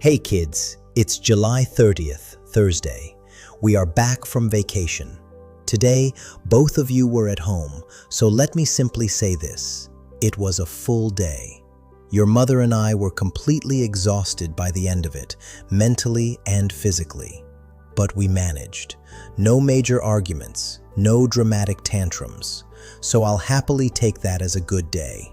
Hey kids, it's July 30th, Thursday. We are back from vacation. Today, both of you were at home, so let me simply say this. It was a full day. Your mother and I were completely exhausted by the end of it, mentally and physically. But we managed. No major arguments, no dramatic tantrums. So I'll happily take that as a good day.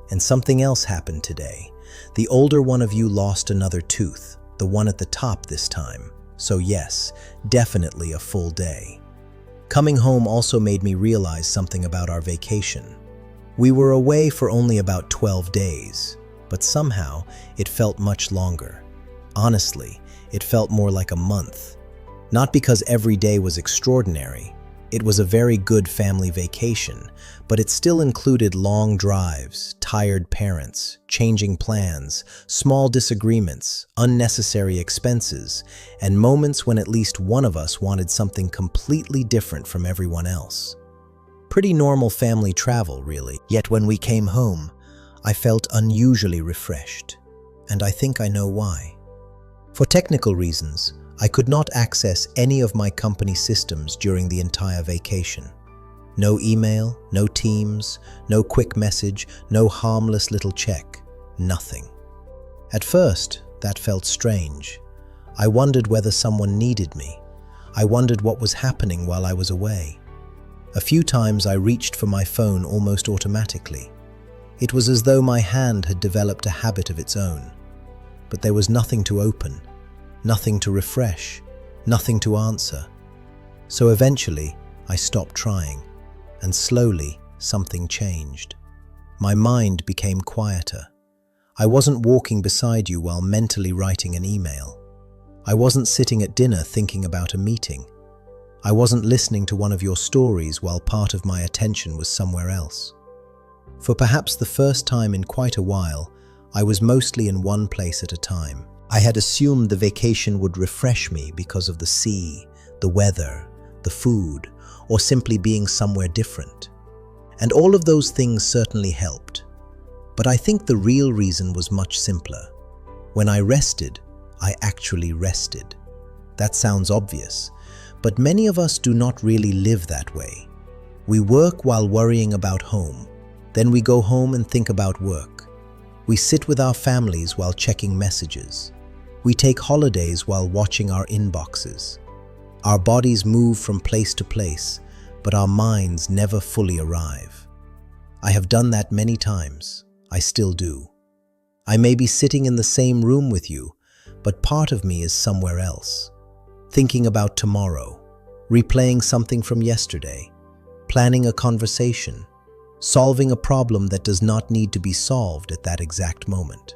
And something else happened today. The older one of you lost another tooth, the one at the top this time. So yes, definitely a full day. Coming home also made me realize something about our vacation. We were away for only about 12 days, but somehow it felt much longer. Honestly, it felt more like a month. Not because every day was extraordinary. It was a very good family vacation, but it still included long drives, tired parents, changing plans, small disagreements, unnecessary expenses, and moments when at least one of us wanted something completely different from everyone else. Pretty normal family travel, really. Yet when we came home, I felt unusually refreshed, and I think I know why. For technical reasons, I could not access any of my company systems during the entire vacation. No email, no Teams, no quick message, no harmless little check, nothing. At first, that felt strange. I wondered whether someone needed me. I wondered what was happening while I was away. A few times I reached for my phone almost automatically. It was as though my hand had developed a habit of its own. But there was nothing to open. Nothing to refresh, nothing to answer. So eventually, I stopped trying, and slowly, something changed. My mind became quieter. I wasn't walking beside you while mentally writing an email. I wasn't sitting at dinner thinking about a meeting. I wasn't listening to one of your stories while part of my attention was somewhere else. For perhaps the first time in quite a while, I was mostly in one place at a time. I had assumed the vacation would refresh me because of the sea, the weather, the food, or simply being somewhere different. And all of those things certainly helped. But I think the real reason was much simpler. When I rested, I actually rested. That sounds obvious, but many of us do not really live that way. We work while worrying about home. Then we go home and think about work. We sit with our families while checking messages. We take holidays while watching our inboxes. Our bodies move from place to place, but our minds never fully arrive. I have done that many times. I still do. I may be sitting in the same room with you, but part of me is somewhere else. Thinking about tomorrow, replaying something from yesterday, planning a conversation, solving a problem that does not need to be solved at that exact moment.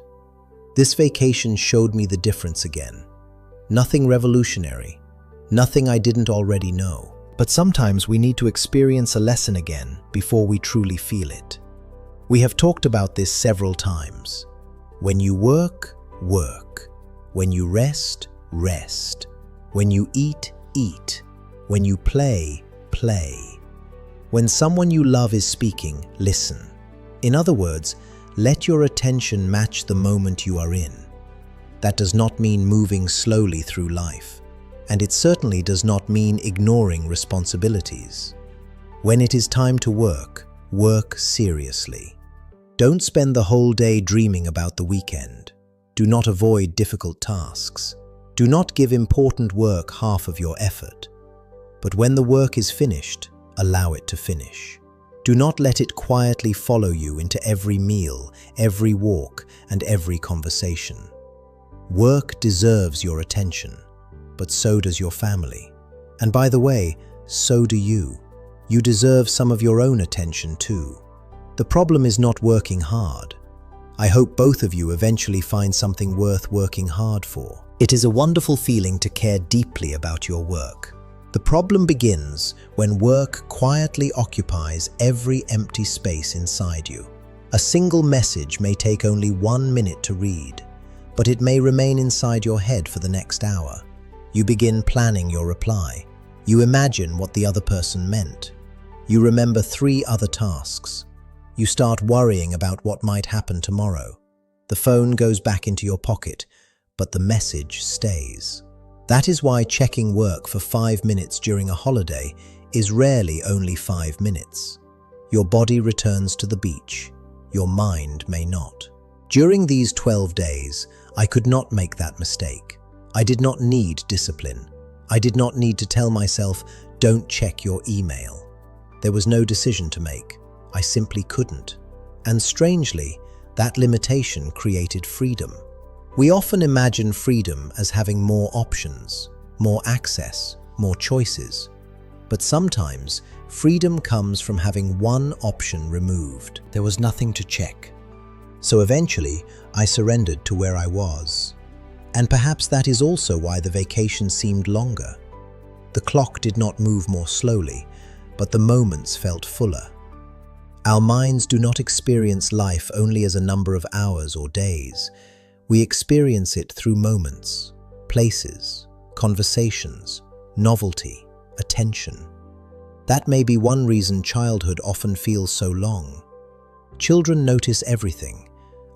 This vacation showed me the difference again. Nothing revolutionary, nothing I didn't already know. But sometimes we need to experience a lesson again before we truly feel it. We have talked about this several times. When you work, work. When you rest, rest. When you eat, eat. When you play, play. When someone you love is speaking, listen. In other words, let your attention match the moment you are in. That does not mean moving slowly through life, and it certainly does not mean ignoring responsibilities. When it is time to work, work seriously. Don't spend the whole day dreaming about the weekend. Do not avoid difficult tasks. Do not give important work half of your effort. But when the work is finished, allow it to finish. Do not let it quietly follow you into every meal, every walk, and every conversation. Work deserves your attention, but so does your family. And by the way, so do you. You deserve some of your own attention too. The problem is not working hard. I hope both of you eventually find something worth working hard for. It is a wonderful feeling to care deeply about your work. The problem begins when work quietly occupies every empty space inside you. A single message may take only 1 minute to read, but it may remain inside your head for the next hour. You begin planning your reply. You imagine what the other person meant. You remember 3 other tasks. You start worrying about what might happen tomorrow. The phone goes back into your pocket, but the message stays. That is why checking work for 5 minutes during a holiday is rarely only 5 minutes. Your body returns to the beach. Your mind may not. During these 12 days, I could not make that mistake. I did not need discipline. I did not need to tell myself, don't check your email. There was no decision to make. I simply couldn't. And strangely, that limitation created freedom. We often imagine freedom as having more options, more access, more choices. But sometimes, freedom comes from having one option removed. There was nothing to check. So eventually, I surrendered to where I was. And perhaps that is also why the vacation seemed longer. The clock did not move more slowly, but the moments felt fuller. Our minds do not experience life only as a number of hours or days. We experience it through moments, places, conversations, novelty, attention. That may be one reason childhood often feels so long. Children notice everything.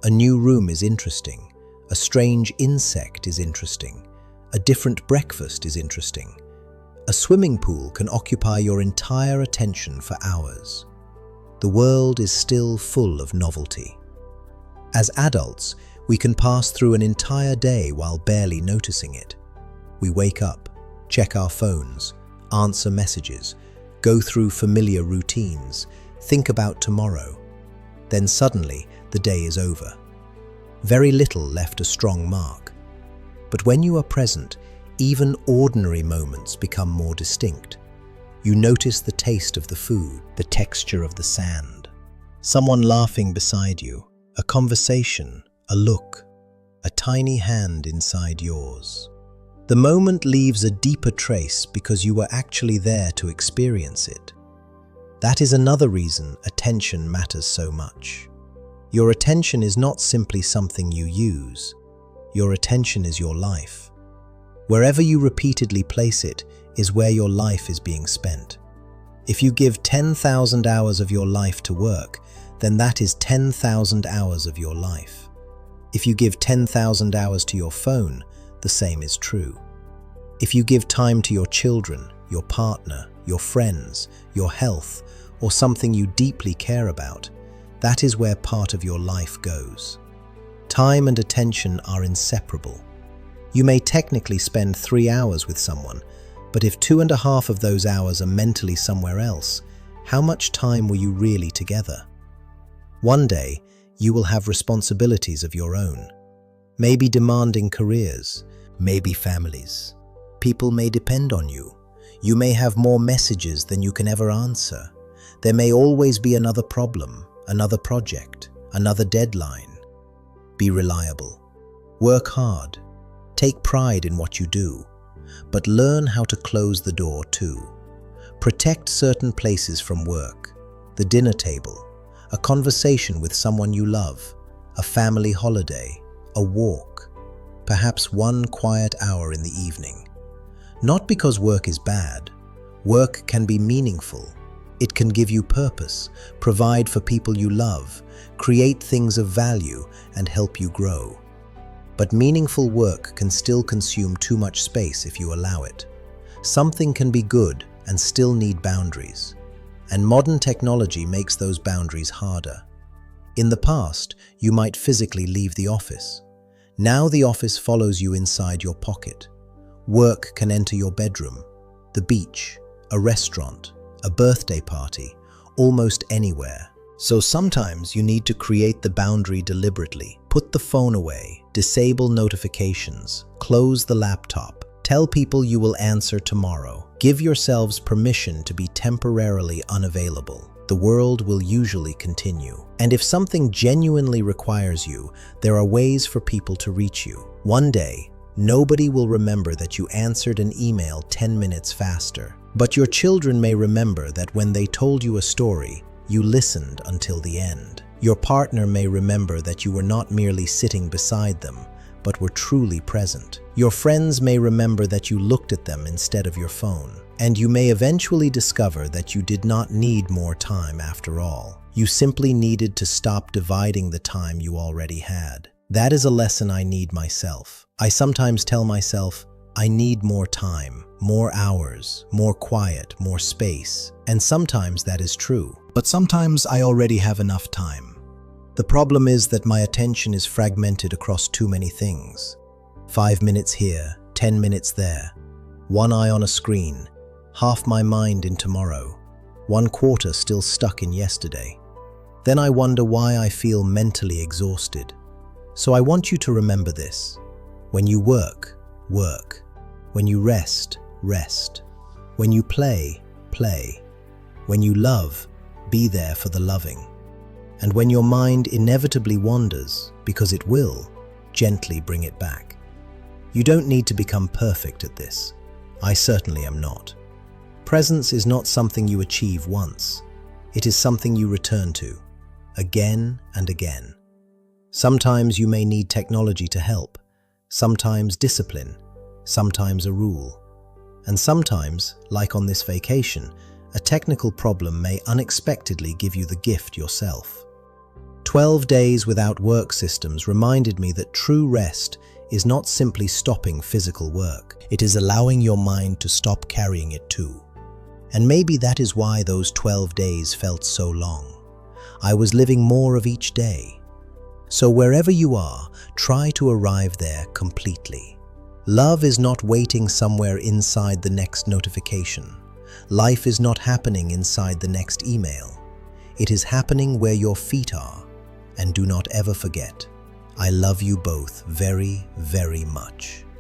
A new room is interesting. A strange insect is interesting. A different breakfast is interesting. A swimming pool can occupy your entire attention for hours. The world is still full of novelty. As adults, we can pass through an entire day while barely noticing it. We wake up, check our phones, answer messages, go through familiar routines, think about tomorrow. Then suddenly, the day is over. Very little left a strong mark. But when you are present, even ordinary moments become more distinct. You notice the taste of the food, the texture of the sand, someone laughing beside you, a conversation, a look, a tiny hand inside yours. The moment leaves a deeper trace because you were actually there to experience it. That is another reason attention matters so much. Your attention is not simply something you use. Your attention is your life. Wherever you repeatedly place it is where your life is being spent. If you give 10,000 hours of your life to work, then that is 10,000 hours of your life. If you give 10,000 hours to your phone, the same is true. If you give time to your children, your partner, your friends, your health, or something you deeply care about, that is where part of your life goes. Time and attention are inseparable. You may technically spend 3 hours with someone, but if 2.5 of those hours are mentally somewhere else, how much time were you really together? One day, you will have responsibilities of your own. Maybe demanding careers, maybe families. People may depend on you. You may have more messages than you can ever answer. There may always be another problem, another project, another deadline. Be reliable. Work hard. Take pride in what you do, but learn how to close the door too. Protect certain places from work, the dinner table, a conversation with someone you love, a family holiday, a walk, perhaps one quiet hour in the evening. Not because work is bad. Work can be meaningful. It can give you purpose, provide for people you love, create things of value, and help you grow. But meaningful work can still consume too much space if you allow it. Something can be good and still need boundaries. And modern technology makes those boundaries harder. In the past, you might physically leave the office. Now the office follows you inside your pocket. Work can enter your bedroom, the beach, a restaurant, a birthday party, almost anywhere. So sometimes you need to create the boundary deliberately. Put the phone away, disable notifications, close the laptop, tell people you will answer tomorrow. Give yourselves permission to be temporarily unavailable. The world will usually continue. And if something genuinely requires you, there are ways for people to reach you. One day, nobody will remember that you answered an email 10 minutes faster. But your children may remember that when they told you a story, you listened until the end. Your partner may remember that you were not merely sitting beside them, but were truly present. Your friends may remember that you looked at them instead of your phone. And you may eventually discover that you did not need more time after all. You simply needed to stop dividing the time you already had. That is a lesson I need myself. I sometimes tell myself, I need more time, more hours, more quiet, more space. And sometimes that is true. But sometimes I already have enough time. The problem is that my attention is fragmented across too many things. 5 minutes here, 10 minutes there. One eye on a screen, half my mind in tomorrow, 1/4 still stuck in yesterday. Then I wonder why I feel mentally exhausted. So I want you to remember this. When you work, work. When you rest, rest. When you play, play. When you love, be there for the loving. And when your mind inevitably wanders, because it will, gently bring it back. You don't need to become perfect at this. I certainly am not. Presence is not something you achieve once. It is something you return to, again and again. Sometimes you may need technology to help, sometimes discipline, sometimes a rule. And sometimes, like on this vacation, a technical problem may unexpectedly give you the gift yourself. 12 days without work systems reminded me that true rest is not simply stopping physical work. It is allowing your mind to stop carrying it too. And maybe that is why those 12 days felt so long. I was living more of each day. So wherever you are, try to arrive there completely. Love is not waiting somewhere inside the next notification. Life is not happening inside the next email. It is happening where your feet are. And do not ever forget, I love you both very, very much.